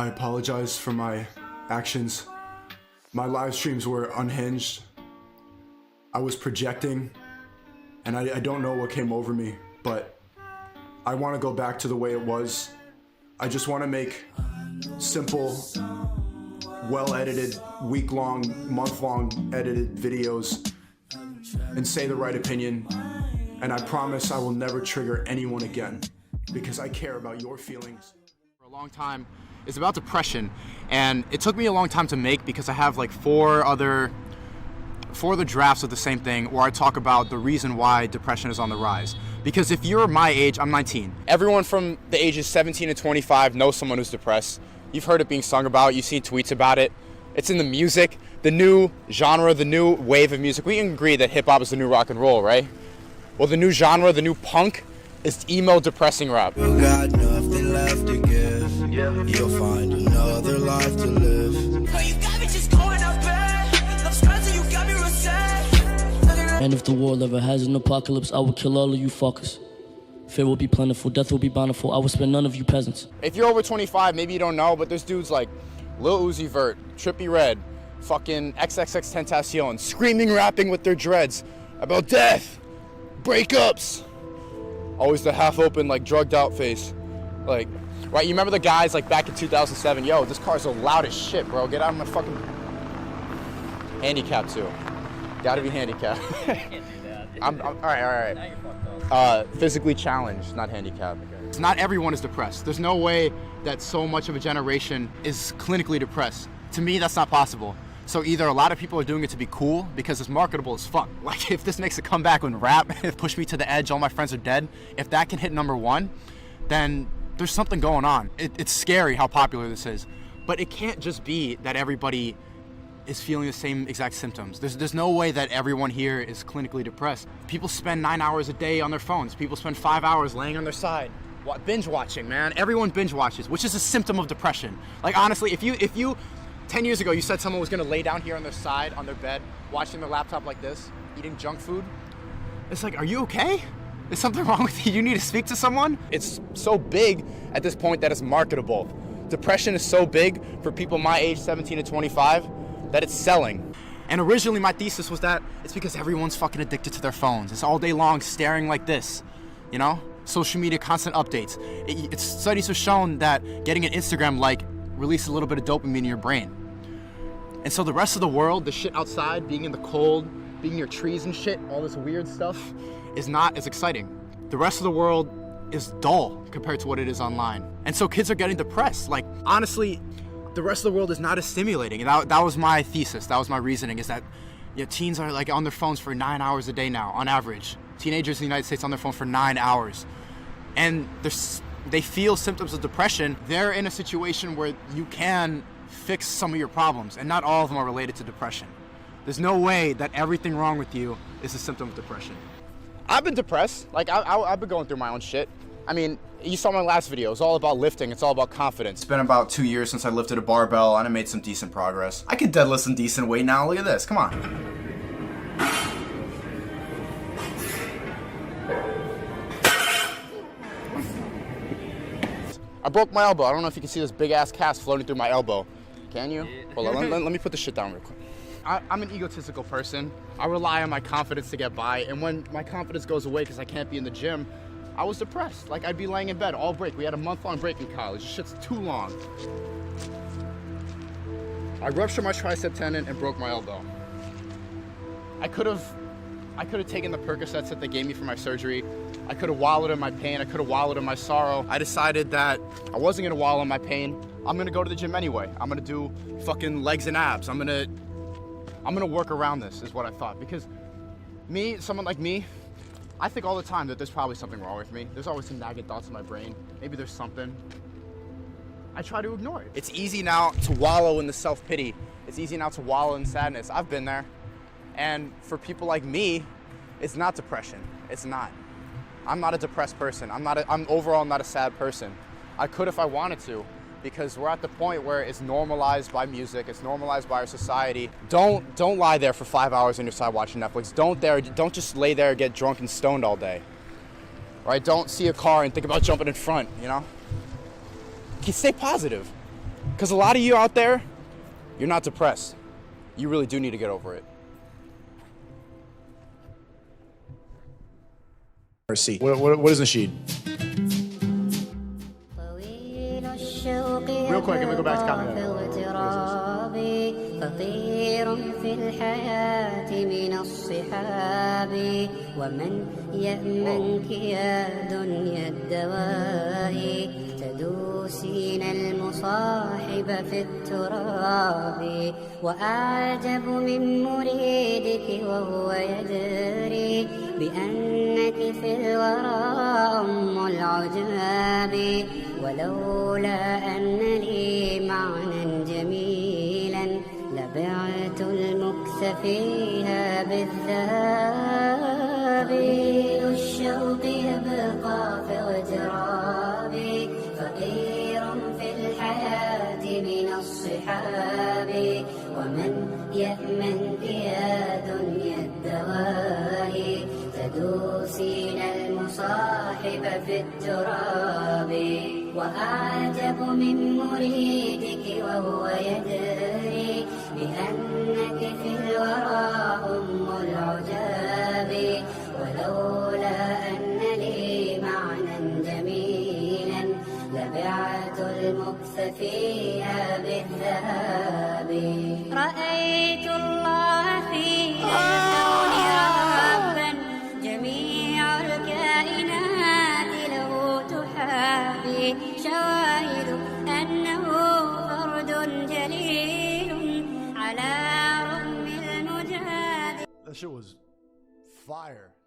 I apologize for my actions. My live streams were unhinged. I was projecting, and I don't know what came over me, but I want to go back to the way it was. I just want to make simple, well-edited, week-long, month-long edited videos and say the right opinion. And I promise I will never trigger anyone again because I care about your feelings. For a long time, it's about depression, and it took me a long time to make because I have like four other drafts of the same thing where I talk about the reason why depression is on the rise. Because if you're my age, I'm 19. Everyone from the ages 17 to 25 knows someone who's depressed. You've heard it being sung about, you've seen tweets about it. It's in the music, the new genre, the new wave of music. We can agree that hip hop is the new rock and roll, right? Well, the new genre, the new punk, is emo depressing rap. You got nothing left to give. You'll find another life to live. You got me just going up bad. Love's crazy, you got me real sad. And if the world ever has an apocalypse, I will kill all of you fuckers. Fear will be plentiful, death will be bountiful. I will spare none of you peasants. If you're over 25, maybe you don't know, but there's dudes like Lil Uzi Vert, Trippie Redd, fucking XXXTentacion, screaming, rapping with their dreads about death, breakups. Always the half-open, like, drugged-out face. Like, right, you remember the guys, like, back in 2007, yo, this car's so loud as shit, bro. Get out of my fucking... Handicapped, too. Gotta be handicapped. Can't do that. All right. Now you're fucked up. Physically challenged, not handicapped. Okay. Not everyone is depressed. There's no way that so much of a generation is clinically depressed. To me, that's not possible. So either a lot of people are doing it to be cool because it's marketable as fuck. Like if this makes a comeback when rap, if Push Me to the Edge, All My Friends Are Dead, if that can hit #1, then there's something going on. It's scary how popular this is. But it can't just be that everybody is feeling the same exact symptoms. There's no way that everyone here is clinically depressed. People spend 9 hours a day on their phones. People spend 5 hours laying on their side. Binge watching, man. Everyone binge watches, which is a symptom of depression. Like honestly, if you 10 years ago, you said someone was gonna lay down here on their side, on their bed, watching their laptop like this, eating junk food. It's like, are you okay? Is something wrong with you? You need to speak to someone? It's so big at this point that it's marketable. Depression is so big for people my age, 17 to 25, that it's selling. And originally my thesis was that it's because everyone's fucking addicted to their phones. It's all day long staring like this, you know? Social media, constant updates. Studies have shown that getting an Instagram like releases a little bit of dopamine in your brain. And so the rest of the world, the shit outside, being in the cold, being near trees and shit, all this weird stuff, is not as exciting. The rest of the world is dull compared to what it is online. And so kids are getting depressed. Like, honestly, the rest of the world is not as stimulating. And that was my thesis, that was my reasoning, is that teens are like on their phones for 9 hours a day now, on average. Teenagers in the United States on their phone for 9 hours. And they feel symptoms of depression. They're in a situation where you can fix some of your problems, and not all of them are related to depression. There's no way that everything wrong with you is a symptom of depression. I've been depressed. Like, I've been going through my own shit. I mean, you saw my last video. It's all about lifting. It's all about confidence. It's been about 2 years since I lifted a barbell, and I made some decent progress. I could deadlift some decent weight now. Look at this. Come on. I broke my elbow. I don't know if you can see this big-ass cast floating through my elbow. Can you? Hold on, let me put this shit down real quick. I'm an egotistical person. I rely on my confidence to get by, and when my confidence goes away because I can't be in the gym, I was depressed. Like, I'd be laying in bed all break. We had a month-long break in college. This shit's too long. I ruptured my tricep tendon and broke my elbow. I could have taken the Percocets that they gave me for my surgery. I could have wallowed in my pain. I could have wallowed in my sorrow. I decided that I wasn't gonna wallow in my pain. I'm gonna go to the gym anyway. I'm gonna do fucking legs and abs. I'm gonna work around this, is what I thought. Because someone like me, I think all the time that there's probably something wrong with me. There's always some nagging thoughts in my brain. Maybe there's something. I try to ignore it. It's easy now to wallow in the self-pity. It's easy now to wallow in sadness. I've been there. And for people like me, it's not depression. It's not. I'm not a depressed person. I'm overall not a sad person. I could if I wanted to, because we're at the point where it's normalized by music, it's normalized by our society. Don't lie there for 5 hours on your side watching Netflix. Don't just lay there and get drunk and stoned all day. Right? Don't see a car and think about jumping in front, you know? Stay positive. Because a lot of you out there, you're not depressed. You really do need to get over it. What is Nasheed? Real quick, and we go back to comedy. فطير في الحياة من الصحاب ومن يأمنك يا دنيا الدواء تدوسين المصاحب في التراب وأعجب من مريدك وهو يدري بأنك في الورى أم العجاب ولولا أن لي معنى جميلا لبعت المكس فيها بالذهب طويل الشوق يبقى في اغترابي فقير في الحياة من الصحاب ومن يأمنك يا دنيا الدواء تدوسين المصاحب في التراب وأعجب من مريدك وهو يدري بأنك في الورى أم العجاب ولولا أن لي معنى جميلا لبعت المكس فيها بالذهب رأيت الله في الكون ربا جميع الكائنات له تحابي شواهد أنه فرد جليل على رغم المجاد. That shit was fire.